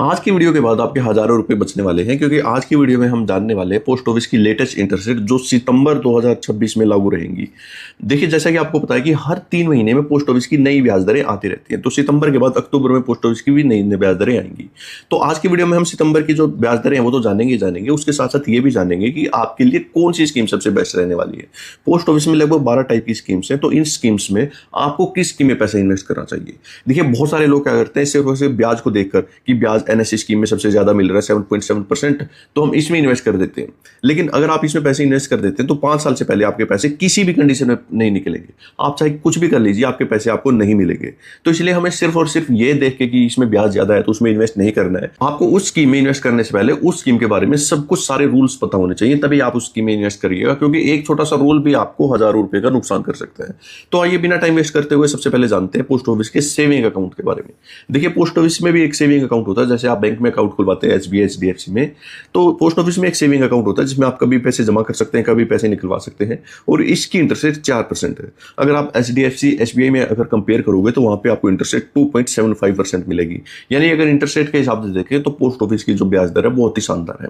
आज की वीडियो के बाद आपके हज़ारों रुपए बचने वाले हैं, क्योंकि आज की वीडियो में हम जानने वाले हैं पोस्ट ऑफिस की लेटेस्ट इंटरेस्ट रेट जो सितंबर 2026 में लागू रहेंगी। देखिए, जैसा कि आपको पता है कि हर 3 महीने में पोस्ट ऑफिस की नई ब्याज दरें आती रहती हैं, तो सितंबर के बाद अक्टूबर में पोस्ट ऑफिस की भी नई नई ब्याज दरें आएंगी। तो आज की वीडियो में हम सितंबर की जो ब्याज दरें हैं वो तो जानेंगे ही जानेंगे, उसके साथ साथ ये भी जानेंगे कि आपके लिए कौन सी स्कीम सबसे बेस्ट रहने वाली है। पोस्ट ऑफिस में लगभग 12 टाइप की स्कीम्स हैं, तो इन स्कीम्स में आपको किस स्कीम में पैसा इन्वेस्ट करना चाहिए। देखिए, बहुत सारे लोग क्या करते हैं, सिर्फ और सिर्फ ब्याज को देखकर कि ब्याज एनएससी स्कीम में सबसे ज्यादा मिल रहा है 7.7%, तो हम इसमें इन्वेस्ट कर देते हैं। लेकिन अगर आप इसमें पैसे इन्वेस्ट कर देते हैं तो 5 साल से पहले आपके पैसे किसी भी कंडीशन में नहीं निकलेंगे। आप चाहे कुछ भी कर लीजिए, आपके पैसे आपको नहीं मिलेंगे। तो इसलिए हमें सिर्फ और सिर्फ ये देख के कि इसमें ब्याज ज्यादा है तो उसमें इन्वेस्ट नहीं करना है। आपको उस स्कीम में इन्वेस्ट करने से पहले उस स्कीम के बारे में सब कुछ सारे रूल्स पता होने चाहिए, तभी आप उस स्कीम में इन्वेस्ट करिएगा, क्योंकि एक छोटा सा रूल भी आपको हजारों रुपए का नुकसान कर सकता है। तो आइए बिना टाइम वेस्ट करते हुए सबसे पहले जानते हैं पोस्ट ऑफिस के सेविंग अकाउंट के बारे में। देखिए, पोस्ट ऑफिस में भी एक सेविंग अकाउंट होता है, जैसे आप बैंक में अकाउंट खुलवाते हैं एसबीआई एचडीएफसी में, तो पोस्ट ऑफिस में एक सेविंग अकाउंट होता है जिसमें आप कभी पैसे जमा कर सकते हैं, कभी पैसे निकलवा सकते हैं, और इसकी इंटरेस्ट रेट 4% है। अगर आप एचडीएफसी एसबीआई में अगर कंपेयर करोगे तो वहां पे आपको इंटरेस्ट रेट 2.75% मिलेगी। यानी अगर इंटरेस्ट रेट के हिसाब से देखें तो पोस्ट ऑफिस की जो ब्याज दर है बहुत ही शानदार है।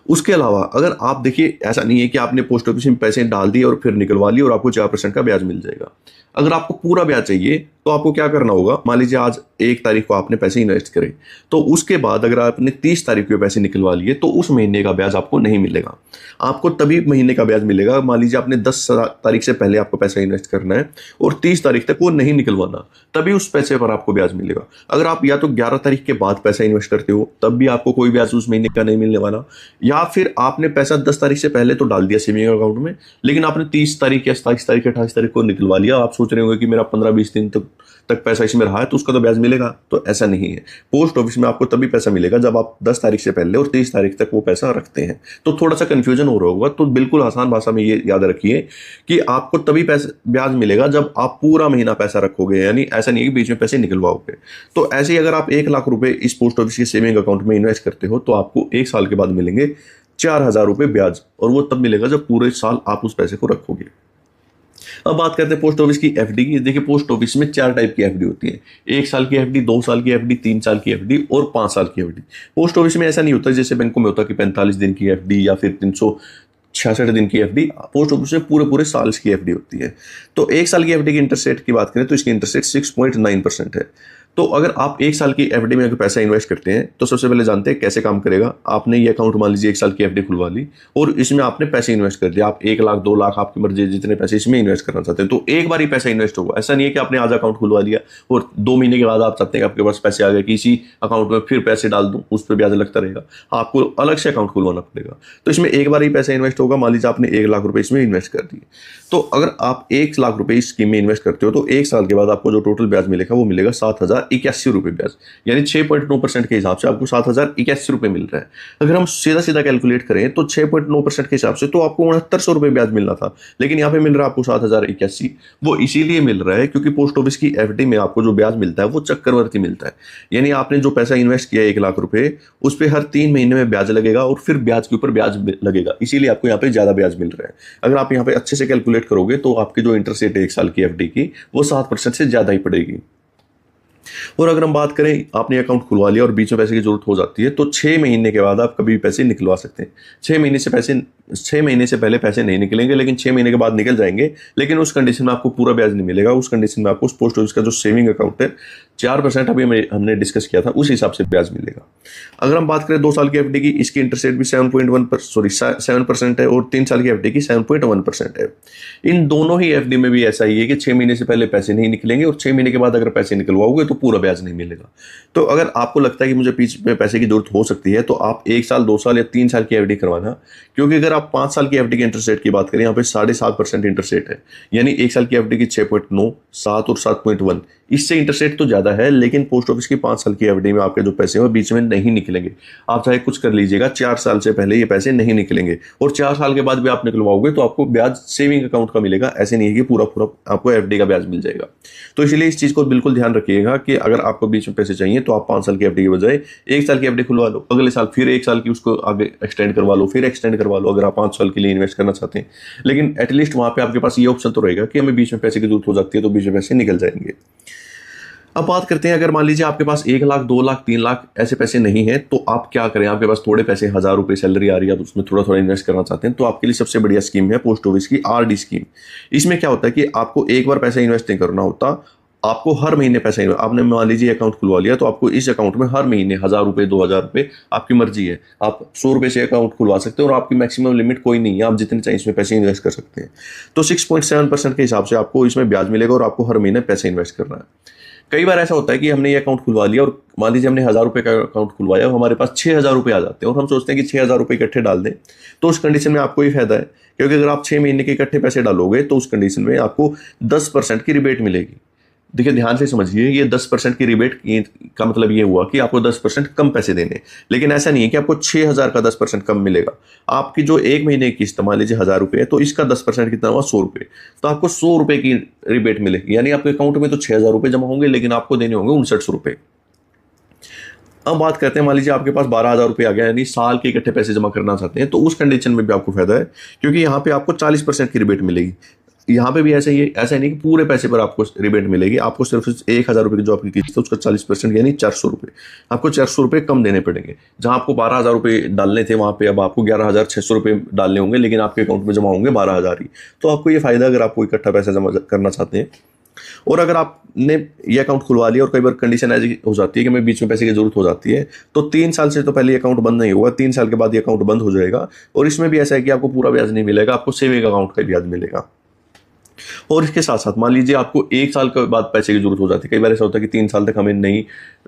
उसके अलावा अगर आप देखिए, ऐसा नहीं है कि आपने पोस्ट ऑफिस में पैसे डाल दिए और फिर निकलवा लिए और आपको 4% का ब्याज मिल जाएगा। अगर आपको पूरा ब्याज चाहिए तो आपको क्या करना होगा, मान लीजिए आज 1 तारीख को आपने पैसे इन्वेस्ट करे, तो उसके बाद अगर आपने 30 तारीख को पैसे निकलवा लिए तो उस महीने का ब्याज आपको नहीं मिलेगा। आपको तभी महीने का ब्याज मिलेगा, मान लीजिए आपने 10 तारीख से पहले आपको पैसा इन्वेस्ट करना है और 30 तारीख तक वो नहीं निकलवाना, तभी उस पैसे पर आपको ब्याज मिलेगा। अगर आप या तो 11 तारीख के बाद पैसा इन्वेस्ट करते हो तब भी आपको कोई ब्याज उस महीने का नहीं मिलने वाला, या फिर आपने पैसा 10 तारीख से पहले तो डाल दिया सेविंग अकाउंट में, लेकिन आपने 30 तारीख या 27 तारीख या 28 तारीख को निकलवा लिया। आप सोच रहे होंगे कि मेरा 15-20 दिन तक पैसा इसमें रहा है तो उसका तो ब्याज मिलेगा, तो ऐसा नहीं है। पोस्ट ऑफिस में आपको तभी पैसा मिलेगा जब आप 10 तारीख से पहले और 30 तारीख तक वो पैसा रखते हैं। तो थोड़ा सा कंफ्यूजन हो रहा होगा, तो बिल्कुल आसान भाषा में ये याद रखिए कि आपको तभी पैसा ब्याज मिलेगा जब आप पूरा महीना पैसा रखोगे, यानी ऐसा नहीं है कि बीच में पैसे निकलवाओगे। तो ऐसे ही अगर आप 1 लाख रुपए इस पोस्ट ऑफिस के सेविंग अकाउंट में इन्वेस्ट करते हो तो आपको 1 साल के बाद मिलेंगे 4,000 रुपए ब्याज, और वो तब मिलेगा जब पूरे साल आप उस पैसे को रखोगे। अब बात करते हैं पोस्ट ऑफिस की एफडी की। देखिए, पोस्ट ऑफिस में 4 टाइप की एफडी होती है, 1 साल की एफडी, 2 साल की एफडी, 3 साल की एफडी और 5 साल की एफडी। पोस्ट ऑफिस में ऐसा नहीं होता जैसे बैंकों में होता कि 45 दिन की एफडी या फिर 366 दिन की एफडी। पोस्ट ऑफिस में पूरे पूरे साल की एफडी होती है। तो 1 साल की एफडी की इंटरेस्ट रेट की बात करें तो इसकी इंटरेस्ट रेट 6.9% है। तो अगर आप 1 साल की एफडी में अगर पैसा इन्वेस्ट करते हैं तो सबसे पहले जानते हैं कैसे काम करेगा। आपने ये अकाउंट मान लीजिए 1 साल की एफडी खुलवा ली और इसमें आपने पैसे इन्वेस्ट कर दिया। आप 1 लाख 2 लाख आपकी मर्जी, जितने पैसे इसमें इन्वेस्ट करना चाहते हैं, तो एक बार ही पैसा इन्वेस्ट होगा। ऐसा नहीं है कि आपने आज अकाउंट खुलवा लिया और 2 महीने के बाद आप चाहते हैं कि आपके पास पैसे आ गए कि इसी अकाउंट में फिर पैसे डाल दूं, उस पर ब्याज लगता रहेगा। आपको अलग से अकाउंट खुलवाना पड़ेगा। तो इसमें एक बार ही पैसा इन्वेस्ट होगा। मान लीजिए आपने 1 लाख रुपए इसमें इन्वेस्ट कर दिए, तो अगर आप 1 लाख रुपए इस स्कीम में इन्वेस्ट करते हो तो 1 साल के बाद आपको जो टोटल ब्याज मिलेगा वो मिलेगा 7,081 रुपए ब्याज, यानी 6.9% के हिसाब से आपको 7,081 रुपए मिल रहा है। अगर हम सीधा सीधा कैलकुलेट करें तो 6.9% के हिसाब से तो आपको 6900 रुपए ब्याज मिलना था, लेकिन यहाँ पे मिल रहा है आपको 7,081। वो इसीलिए मिल रहा है क्योंकि पोस्ट ऑफिस की एफडी में आपको जो ब्याज मिलता है वो चक्रवर्ती मिलता है। यानी आपने जो पैसा इन्वेस्ट किया 1 लाख रुपए, उस पर हर 3 महीने में ब्याज लगेगा और फिर ब्याज के ऊपर ब्याज लगेगा, इसीलिए आपको यहाँ पे ज्यादा ब्याज मिल रहा है। अगर आप यहाँ पे अच्छे से कैलकुलेट करोगे तो आपकी जो इंटरेस्ट रेट है 1 साल की एफडी की वो 7% से ज्यादा ही पड़ेगी। और अगर हम बात करें, आपने अकाउंट खुलवा लिया और बीच में पैसे की जरूरत हो जाती है तो 6 महीने के बाद आप कभी भी पैसे निकलवा सकते हैं। 6 महीने से पहले पैसे नहीं निकलेंगे, लेकिन 6 महीने के बाद निकल जाएंगे, लेकिन उस कंडीशन में आपको पूरा ब्याज नहीं मिलेगा। उस कंडीशन में आपको उस पोस्ट ऑफिस का जो सेविंग अकाउंट है 4% अभी हमने डिस्कस किया था, उस हिसाब से ब्याज मिलेगा। अगर हम बात करें 2 साल की एफडी की, इसकी इंटरेस्ट रेट भी 7% है और 3 साल की एफडी की 7.1% है। इन दोनों ही एफडी में भी ऐसा ही है कि 6 महीने से पहले पैसे नहीं निकलेंगे और 6 महीने के बाद अगर पैसे निकलवाओगे तो पूरा ब्याज नहीं मिलेगा। तो अगर आपको लगता है कि मुझे बीच में पैसे की जरूरत हो सकती है तो आप 1 साल, 2 साल या 3 साल की एफडी करवाना, क्योंकि अगर आप 5 साल की एफडी की इंटरेस्ट रेट की बात करें, यहाँ पे 7.5% इंटरेस्ट रेट है। यानी 1 साल की एफडी की 6.9, 7 और 7.1, इससे इंटरेस्ट रेट तो ज्यादा है, लेकिन पोस्ट ऑफिस की 5 साल की एफडी में आपके जो पैसे हैं वो बीच में नहीं निकलेंगे। आप चाहे कुछ कर लीजिएगा, 4 साल से पहले ये पैसे नहीं निकलेंगे और 4 साल के बाद भी आप निकलवाओगे तो आपको ब्याज सेविंग अकाउंट का मिलेगा। ऐसे नहीं है कि पूरा आपको एफडी का ब्याज मिल जाएगा। तो इसलिए इस चीज को बिल्कुल ध्यान रखिएगा कि अगर आपको बीच में पैसे चाहिए तो आप 5 साल की एफडी के बजाय 1 साल की एफडी खुलवा लो, अगले साल फिर 1 साल की उसको आगे एक्सटेंड करवा लो, फिर एक्सटेंड करवा लो अगर आप 5 साल के लिए इन्वेस्ट करना चाहते हैं। लेकिन एटलीस्ट वहां पे आपके पास ये ऑप्शन तो रहेगा कि हमें बीच में पैसे की जरूरत हो जाती है तो बीच में पैसे निकल जाएंगे। अब बात करते हैं, अगर मान लीजिए आपके पास 1 लाख 2 लाख 3 लाख ऐसे पैसे नहीं है तो आप क्या करें। आपके पास थोड़े पैसे, 1000 रुपये सैलरी आ रही है, आप उसमें थोड़ा थोड़ा इन्वेस्ट करना चाहते हैं, तो आपके लिए सबसे बढ़िया स्कीम है पोस्ट ऑफिस की आरडी स्कीम। इसमें क्या होता है कि आपको एक बार पैसा इन्वेस्ट नहीं करना होता, आपको हर महीने पैसा आपने मान लीजिए अकाउंट खुलवा लिया, तो आपको इस अकाउंट में हर महीने 1000 रुपये 2000 रुपये, आपकी मर्जी है, आप 100 रुपये से अकाउंट खुलवा सकते हैं और आपकी मैक्सिमम लिमिट कोई नहीं है, आप जितने चाहिए इसमें पैसे इन्वेस्ट कर सकते हैं। तो 6.7% के हिसाब से आपको इसमें ब्याज मिलेगा और आपको हर महीने पैसे इन्वेस्ट करना है। कई बार ऐसा होता है कि हमने ये अकाउंट खुलवा लिया और मान लीजिए हमने 1000 रुपये का अकाउंट खुलवाया और हमारे पास 6000 रुपये आ जाते हैं और हम सोचते हैं कि 6000 रुपये इकट्ठे डाल दें। तो उस कंडीशन में आपको ये फायदा है, क्योंकि अगर आप 6 महीने के इकट्ठे पैसे डालोगे तो उस कंडीशन में आपको 10% की रिबेट मिलेगी। देखिए ध्यान से समझिए, ये 10% की रिबेट का मतलब ये हुआ कि आपको 10% कम पैसे देने, लेकिन ऐसा नहीं है कि आपको 6000 का 10% कम मिलेगा। आपकी जो एक महीने की किस्त मान लीजिए 1000 रुपये है, तो इसका 10% कितना हुआ 100 रुपये, तो आपको 100 रुपये की रिबेट मिलेगी। यानी आपके अकाउंट में तो 6000 रुपये जमा होंगे, लेकिन आपको देने होंगे 69 रुपये। अब बात करते हैं, मान लीजिए आपके पास 12000 रुपये आ गया, यानी साल के इकट्ठे पैसे जमा करना चाहते हैं, तो उस कंडीशन में भी आपको फायदा है, क्योंकि यहाँ पे आपको 40% की रिबेट मिलेगी। यहाँ पे भी ऐसा ही है, ऐसा नहीं कि पूरे पैसे पर आपको रिबेट मिलेगी, आपको सिर्फ 1000 रुपये की जो आपकी किस्त है उसका 40% यानी 400 रुपये, आपको 400 रुपये कम देने पड़ेंगे। जहाँ आपको 12000 रुपये डालने थे वहाँ पे अब आपको 11600 रुपये डालने होंगे, लेकिन आपके अकाउंट में जमा होंगे 12000 ही। तो आपको ये फायदा, अगर आपको इकट्ठा पैसा जमा करना चाहते हैं। और अगर आपने ये अकाउंट खुलवा लिया और कई बार कंडीशन ऐसी हो जाती है कि हमें बीच में पैसे की जरूरत हो जाती है, तो 3 साल से तो पहले ये अकाउंट बंद नहीं होगा, 3 साल के बाद ये अकाउंट बंद हो जाएगा। और इसमें भी ऐसा है कि आपको पूरा ब्याज नहीं मिलेगा, आपको सेविंग अकाउंट का ब्याज मिलेगा। और इसके साथ साथ मान लीजिए आपको 1 साल के बाद पैसे की जरूरत हो जाती है, कई बार ऐसा होता है कि 3 साल तक हमें नहीं,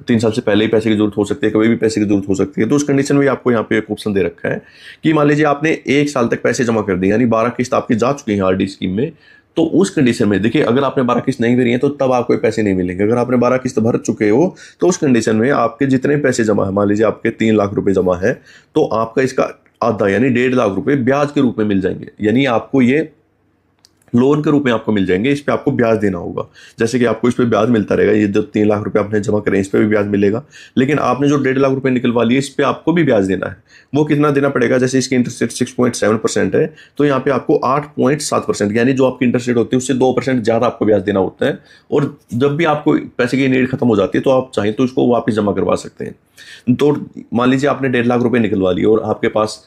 3 साल से पहले ही पैसे की जरूरत हो सकती है, कभी भी पैसे की जरूरत हो सकती है। तो उस कंडीशन में आपको यहाँ पे एक ऑप्शन दे रखा है कि मान लीजिए आपने 1 साल तक पैसे जमा कर दिए, यानी 12 किस्त आपकी जा चुकी है आरडी स्कीम में। तो उस कंडीशन में देखिए, अगर आपने 12 किस्त नहीं भरी है तो तब आपको पैसे नहीं मिलेंगे। अगर आपने 12 किस्त भर चुके हो तो उस कंडीशन में आपके जितने पैसे जमा है, मान लीजिए आपके 3 लाख रुपए जमा है, तो आपका इसका आधा यानी 1.5 लाख रुपए ब्याज के रूप में मिल जाएंगे। यानी आपको ये लोन के रूप में आपको मिल जाएंगे, इस पे आपको ब्याज देना होगा। जैसे कि आपको इस पे ब्याज मिलता रहेगा, ये जो 3 लाख रुपए आपने जमा करे इस पे भी ब्याज मिलेगा, लेकिन आपने जो 1.5 लाख रुपए निकलवा लिए इस पे आपको भी ब्याज देना है। वो कितना देना पड़ेगा, जैसे इसकी इंटरेस्ट रेट 6.7% है, तो यहाँ पे आपको 8.7% यानी जो आपकी इंटरेस्ट रेट होती है उससे 2% ज्यादा आपको ब्याज देना होता है। और जब भी आपको पैसे की नीड खत्म हो जाती है तो आप चाहें तो इसको वापस जमा करवा सकते हैं। तो मान लीजिए आपने 1.5 लाख रुपए निकलवा लिए और आपके पास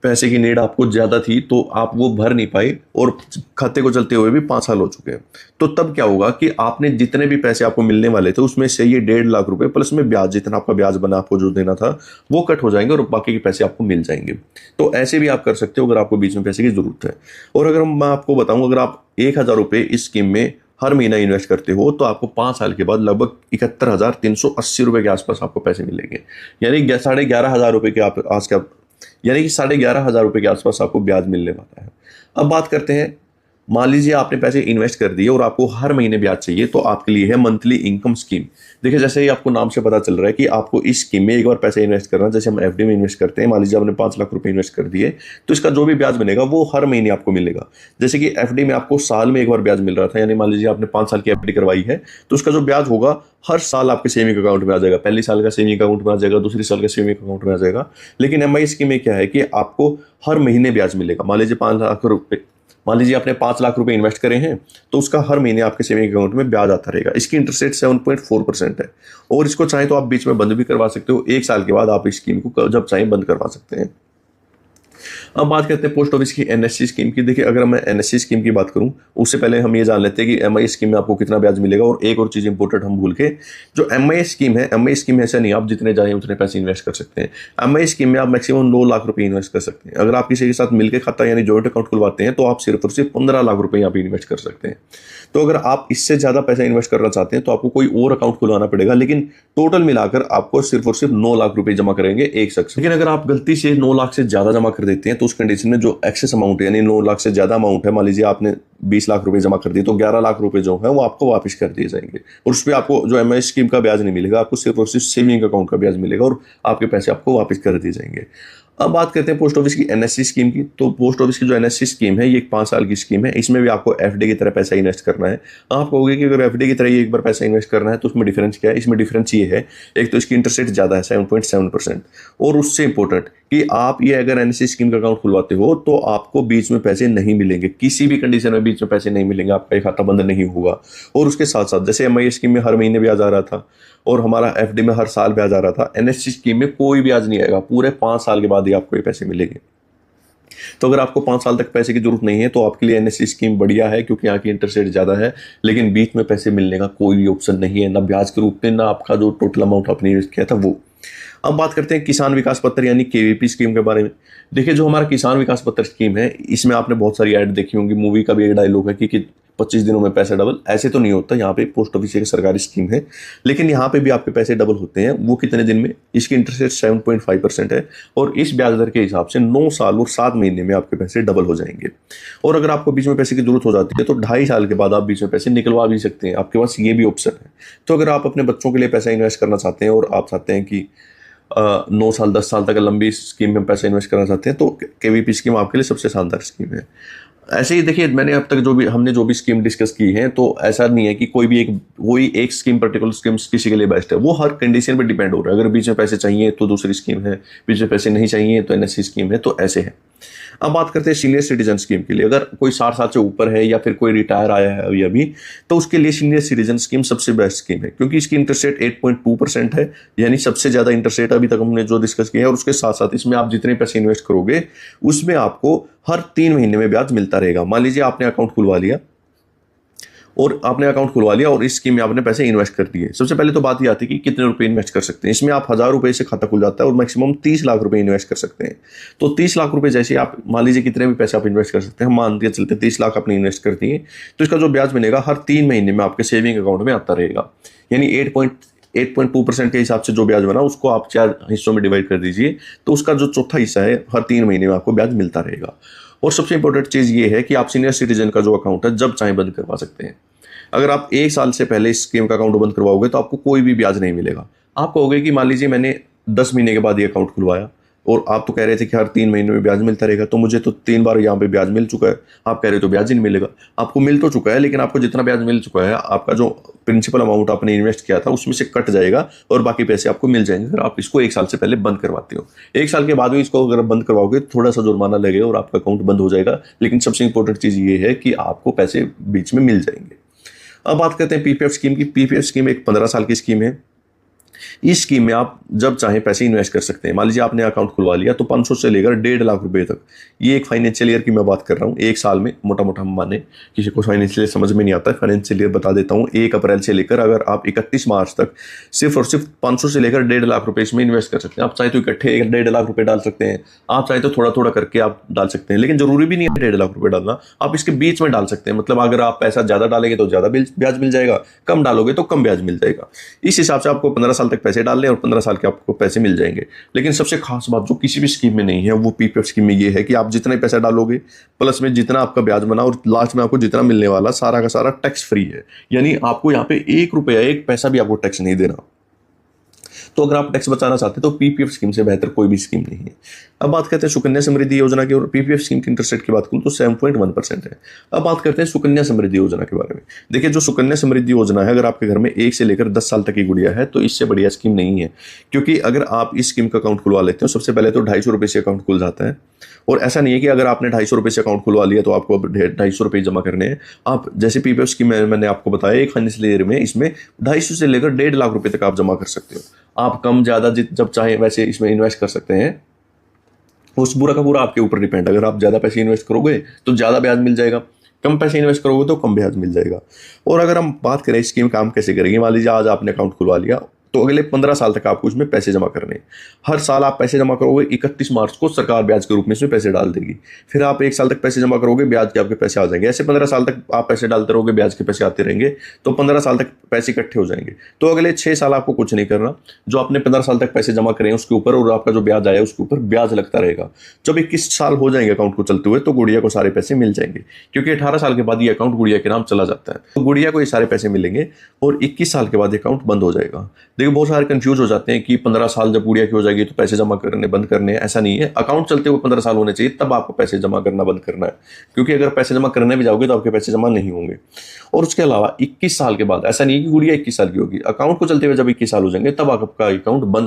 पैसे की नीड आपको ज्यादा थी, तो आप वो भर नहीं पाए और खाते को चलते हुए भी 5 साल हो चुके हैं। तो तब क्या होगा कि आपने जितने भी पैसे आपको मिलने वाले थे उसमें से ये 1.5 लाख रुपए प्लस में ब्याज, जितना आपका ब्याज बना आपको जो देना था वो कट हो जाएंगे और बाकी के पैसे आपको मिल जाएंगे। तो ऐसे भी आप कर सकते हो अगर आपको बीच में पैसे की जरूरत है। और अगर मैं आपको बताऊं, अगर आप 1000 रुपये इस स्कीम में हर महीना इन्वेस्ट करते हो तो आपको 5 साल के बाद लगभग 71,380 रुपये के आसपास आपको पैसे मिलेंगे। यानी 11,500 रुपये के आप आज का, यानी कि 11,500 रुपये के आसपास आपको ब्याज मिलने वाला है। अब बात करते हैं, मान लीजिए आपने पैसे इन्वेस्ट कर दिए और आपको हर महीने ब्याज चाहिए, तो आपके लिए है मंथली इनकम स्कीम। देखिए जैसे ही आपको नाम से पता चल रहा है कि आपको इस स्कीम में एक बार पैसे इन्वेस्ट करना, जैसे हम एफडी में इन्वेस्ट करते हैं, मान लीजिए आपने 5 लाख रुपए इन्वेस्ट कर दिए, तो इसका जो भी ब्याज बनेगा वो हर महीने आपको मिलेगा। जैसे कि एफडी में आपको साल में एक बार ब्याज मिल रहा था, यानी मान लीजिए आपने 5 साल की एफडी करवाई है, तो उसका जो ब्याज होगा हर साल आपके सेविंग अकाउंट में आ जाएगा। पहली साल का सेविंग अकाउंट में आ जाएगा, दूसरी साल का सेविंग अकाउंट में आ जाएगा। लेकिन एमआई स्कीम में क्या है कि आपको हर महीने ब्याज मिलेगा। मान लीजिए 5 लाख रुपए, मान लीजिए आपने 5 लाख रुपए इन्वेस्ट करे हैं, तो उसका हर महीने आपके सेविंग अकाउंट में ब्याज आता रहेगा। इसकी इंटरेस्ट रेट 7.4% है और इसको चाहे तो आप बीच में बंद भी करवा सकते हो। 1 साल के बाद आप इस स्कीम को जब चाहे बंद करवा सकते हैं। अब बात करते हैं पोस्ट ऑफिस की एनएससी स्कीम की। देखिए अगर मैं एनएससी स्कीम की बात करूं उससे पहले हम ये जान लेते हैं कि एमआई स्कीम में आपको कितना ब्याज मिलेगा। और एक और चीज इंपॉर्टेंट हम भूल के, जो एमआई स्कीम है, एमआई स्कीम में ऐसा नहीं आप जितने चाहें उतने पैसे इन्वेस्ट कर सकते हैं। एमआई स्कीम में आप मैक्सिमम 9 लाख रुपए इन्वेस्ट कर सकते हैं। अगर आप किसी के साथ मिलकर खाता यानी जॉइंट अकाउंट खुलवाते हैं तो आप सिर्फ और सिर्फ 15 लाख रुपए यहाँ पे इन्वेस्ट कर सकते हैं। तो अगर आप इससे ज्यादा पैसा इन्वेस्ट करना चाहते हैं तो आपको कोई और अकाउंट खुलवाना पड़ेगा, लेकिन टोटल मिलाकर आपको सिर्फ और सिर्फ 9 लाख रुपए जमा करेंगे एक शख्स। लेकिन अगर आप गलती से 9 लाख से ज्यादा जमा कर देते हैं तो उस कंडीशन में जो एक्सेस अमाउंट है, यानी 9 लाख से ज्यादा अमाउंट है, मान लीजिए आपने 20 लाख रुपए जमा कर दिए, तो 11 लाख रुपए जो है वो आपको वापस कर दिए जाएंगे। और उस पर आपको जो एमआई स्कीम का ब्याज नहीं मिलेगा, आपको सिर्फ और सिर्फ सेविंग अकाउंट का ब्याज मिलेगा और आपके पैसे आपको वापस कर दिए जाएंगे। अब बात करते हैं पोस्ट ऑफिस की एनएससी स्कीम की। तो पोस्ट ऑफिस की जो एनएससी स्कीम है ये एक 5 साल की स्कीम है। इसमें भी आपको एफडी की तरह पैसा इन्वेस्ट करना है। आप कहोगे कि अगर एफडी की तरह ही एक बार पैसा इन्वेस्ट करना है तो उसमें डिफरेंस क्या है? इसमें डिफरेंस ये है, एक तो इसकी इंटरेस्ट रेट ज्यादा है 7.7%, और उससे इंपॉर्टेंट कि आप ये अगर एनएससी स्कीम का अकाउंट खुलवाते हो तो आपको बीच में पैसे नहीं मिलेंगे, किसी भी कंडीशन में बीच में पैसे नहीं मिलेंगे, आपका ये खाता बंद नहीं होगा। और उसके साथ साथ जैसे एमआई स्कीम में हर महीने ब्याज आ रहा था और हमारा एफडी में हर साल ब्याज आ रहा था, एनएससी स्कीम में कोई ब्याज नहीं आएगा, पूरे 5 साल के बाद ही आपको ये पैसे मिलेंगे। तो अगर आपको 5 साल तक पैसे की जरूरत नहीं है तो आपके लिए एनएससी स्कीम बढ़िया है, क्योंकि यहाँ की इंटरेस्ट रेट ज़्यादा है, लेकिन बीच में पैसे मिलने का कोई भी ऑप्शन नहीं है, ना ब्याज के रूप में, ना आपका जो टोटल अमाउंट आपने इन्वेस्ट किया था वो। अब बात करते हैं किसान विकास पत्र यानी केवीपी स्कीम के बारे में। देखिए, जो हमारा किसान विकास पत्र स्कीम है, इसमें आपने बहुत सारी ऐड देखी होंगी, मूवी का भी एक डायलॉग है कि 25 दिनों में पैसा डबल। ऐसे तो नहीं होता, यहाँ पे पोस्ट ऑफिस की सरकारी स्कीम है, लेकिन यहाँ पे भी आपके पैसे डबल होते हैं। वो कितने दिन में? इसकी इंटरेस्ट रेट 7.5% है और इस ब्याज दर के हिसाब से 9 साल और 7 महीने में आपके पैसे डबल हो जाएंगे। और अगर आपको बीच में पैसे की जरूरत हो जाती है तो 2.5 साल के बाद आप बीच में पैसे निकलवा भी सकते हैं, आपके पास ये भी ऑप्शन है। तो अगर आप अपने बच्चों के लिए पैसा इन्वेस्ट करना चाहते हैं और आप चाहते हैं कि 9 साल 10 साल तक लंबी स्कीम में पैसा इन्वेस्ट करना चाहते हैं तो केवीपी स्कीम आपके लिए सबसे शानदार स्कीम है। ऐसे ही देखिए, मैंने अब तक हमने जो भी स्कीम डिस्कस की है, तो ऐसा नहीं है कि कोई एक स्कीम पर्टिकुलर स्कीम किसी के लिए बेस्ट है, वो हर कंडीशन पे डिपेंड हो रहा है। अगर बीच में पैसे चाहिए तो दूसरी स्कीम है, बीच में पैसे नहीं चाहिए तो एनएससी स्कीम है, तो ऐसे है। अब बात करते हैं सीनियर सिटीजन स्कीम के लिए। अगर कोई 60 साल से ऊपर है या फिर कोई रिटायर आया है अभी अभी, तो उसके लिए सीनियर सिटीजन स्कीम सबसे बेस्ट स्कीम है, क्योंकि इसकी इंटरेस्ट रेट 8.2% है, यानी सबसे ज्यादा इंटरेस्ट रेट अभी तक हमने जो डिस्कस किया है। और उसके साथ साथ इसमें आप जितने पैसे इन्वेस्ट करोगे उसमें आपको हर 3 महीने में ब्याज मिलता रहेगा। मान लीजिए आपने अकाउंट खुलवा लिया और इस स्कीम में आपने पैसे इन्वेस्ट कर दिए। सबसे पहले तो बात ये आती है कि कितने रुपए इन्वेस्ट कर सकते हैं। इसमें आप 1000 रुपए से खाता खुल जाता है और मैक्सिमम 30 लाख रुपए इन्वेस्ट कर सकते हैं। तो 30 लाख रुपए जैसे आप मान लीजिए कितने भी पैसे आप इन्वेस्ट कर सकते हैं, हम मान के चलते 30 लाख आपने इन्वेस्ट कर दिए, तो इसका जो ब्याज मिलेगा हर 3 महीने में आपके सेविंग अकाउंट में आता रहेगा। यानी 8.2% के हिसाब से जो ब्याज बना उसको आप 4 हिस्सों में डिवाइड कर दीजिए, तो उसका जो चौथा हिस्सा है हर 3 महीने में आपको ब्याज मिलता रहेगा। और सबसे इंपॉर्टेंट चीज़ ये है कि आप सीनियर सिटीजन का जो अकाउंट है जब चाहे बंद करवा सकते हैं। अगर आप 1 साल से पहले इस स्कीम का अकाउंट बंद करवाओगे तो आपको कोई भी ब्याज नहीं मिलेगा। आप कहोगे कि मान लीजिए मैंने 10 महीने के बाद ये अकाउंट खुलवाया और आप तो कह रहे थे कि हर 3 महीने में ब्याज मिलता रहेगा, तो मुझे तो 3 बार यहाँ पे ब्याज मिल चुका है। आप कह रहे हो तो ब्याज ही नहीं मिलेगा। आपको मिल तो चुका है, लेकिन आपको जितना ब्याज मिल चुका है, आपका जो प्रिंसिपल अमाउंट आपने इन्वेस्ट किया था उसमें से कट जाएगा और बाकी पैसे आपको मिल जाएंगे अगर आप इसको 1 साल से पहले बंद करवाते हो। 1 साल के बाद भी इसको अगर बंद करवाओगे तो थोड़ा सा जुर्माना लगेगा और आपका अकाउंट बंद हो जाएगा, लेकिन सबसे इंपॉर्टेंट चीज़ ये है कि आपको पैसे बीच में मिल जाएंगे। अब बात करते हैं पीपीएफ स्कीम की। पीपीएफ स्कीम एक 15 साल की स्कीम है। इस स्कीम में आप जब चाहें पैसे इन्वेस्ट कर सकते हैं। मान लीजिए आपने अकाउंट खुलवा लिया तो 500 से लेकर 1.5 लाख रुपए तक, ये एक फाइनेंशियल ईयर की मैं बात कर रहा हूँ, 1 साल में मोटा मोटा हम माने, किसी को फाइनेंशियल समझ में नहीं आता है, फाइनेंशियल ईयर बता देता हूँ। 1 अप्रैल से लेकर अगर आप 31 मार्च तक सिर्फ और सिर्फ 500 से लेकर 1.5 लाख रुपए इसमें इन्वेस्ट कर सकते हैं। आप चाहे तो इकट्ठे 1.5 लाख रुपए डाल सकते हैं, आप चाहे तो थोड़ा थोड़ा करके आप डाल सकते हैं, लेकिन जरूरी भी नहीं है 1.5 लाख रुपए डालना, आप इसके बीच में डाल सकते हैं। मतलब अगर आप पैसा ज्यादा डालेंगे तो ज्यादा ब्याज मिल जाएगा, कम डालोगे तो कम ब्याज मिल जाएगा। इस हिसाब से आपको 15 साल तक पैसे डाल लें और 15 साल के आपको पैसे मिल जाएंगे। लेकिन सबसे खास बात जो किसी भी स्कीम में नहीं है वो पीपीएफ स्कीम में ये है कि आप जितना पैसा डालोगे प्लस में जितना आपका ब्याज बना और लास्ट में आपको जितना मिलने वाला सारा का सारा टैक्स फ्री है। यानी आपको यहाँ पे 1 रुपया 1 पैसा भी आपको टैक्स नहीं देना। तो अगर आप टैक्स बचाना चाहते हैं तो पीपीएफ स्कीम से बेहतर कोई भी स्कीम नहीं है। अब बात करते हैं सुकन्या समृद्धि योजना की, और पीपीएफ स्कीम की इंटरेस्ट रेट की बात करूं तो 7.1% है। अब बात करते हैं सुकन्या समृद्धि योजना के बारे में। देखिए, जो सुकन्या समृद्धि योजना है, अगर आपके घर में 1 से लेकर 10 साल तक की गुड़िया है तो इससे बढ़िया स्कीम नहीं है, क्योंकि अगर आप इस स्कीम का अकाउंट खुलवा लेते हो, सबसे पहले तो 250 रुपये से अकाउंट खुल जाता है। और ऐसा नहीं है कि अगर आपने 250 रुपये से अकाउंट खुलवा लिया तो आपको अब 250 रुपये जमा करने हैं। आप जैसे पीपीएफ स्कीम में मैंने आपको बताया, एक फाइनेंशियल ईयर में इसमें 250 से लेकर 1.5 लाख रुपए तक आप जमा कर सकते हो। आप कम ज्यादा जब चाहे वैसे इसमें इन्वेस्ट कर सकते हैं। उस पूरा का पूरा आपके ऊपर डिपेंड। अगर आप ज्यादा पैसे इन्वेस्ट करोगे तो ज्यादा ब्याज मिल जाएगा, कम पैसे इन्वेस्ट करोगे तो कम ब्याज मिल जाएगा। और अगर हम बात करें स्कीम काम कैसे करेगी, मान लीजिए आज आपने अकाउंट खुलवा लिया तो अगले 15 साल तक आपको उसमें पैसे जमा करने हैं। हर साल आप पैसे जमा करोगे, 31 मार्च को सरकार ब्याज के रूप में इसमें पैसे डाल देगी। फिर आप 1 साल तक पैसे जमा करोगे, ब्याज के आपके पैसे आ जाएंगे। ऐसे 15 साल तक आप पैसे डालते रहोगे, ब्याज के पैसे आते रहेंगे, तो 15 साल तक पैसे इकट्ठे हो जाएंगे। तो अगले 6 साल आपको कुछ नहीं करना, जो आपने 15 साल तक पैसे जमा करे हैं उसके ऊपर और आपका जो ब्याज आया उसके ऊपर ब्याज लगता रहेगा। जब 21 साल हो जाएंगे अकाउंट को चलते हुए तो गुड़िया को सारे पैसे मिल जाएंगे, क्योंकि 18 साल के बाद ये अकाउंट गुड़िया के नाम चला जाता है। तो गुड़िया को ये सारे पैसे मिलेंगे और 21 साल के बाद अकाउंट बंद हो जाएगा। देखिए, बहुत सारे कंफ्यूज हो जाते हैं कि 15 साल जब गुड़िया की हो जाएगी तो पैसे जमा करने बंद करने हैं। ऐसा नहीं है, अकाउंट चलते हुए 15 साल होने चाहिए, तब आपको पैसे जमा करना बंद करना है, क्योंकि अगर पैसे जमा करने भी जाओगे तो आपके पैसे जमा नहीं होंगे। और उसके अलावा 21 साल के बाद, ऐसा नहीं है कि गुड़िया 21 साल की होगी, अकाउंट को चलते हुए जब 21 साल हो जाएंगे तब आपका अकाउंट बंद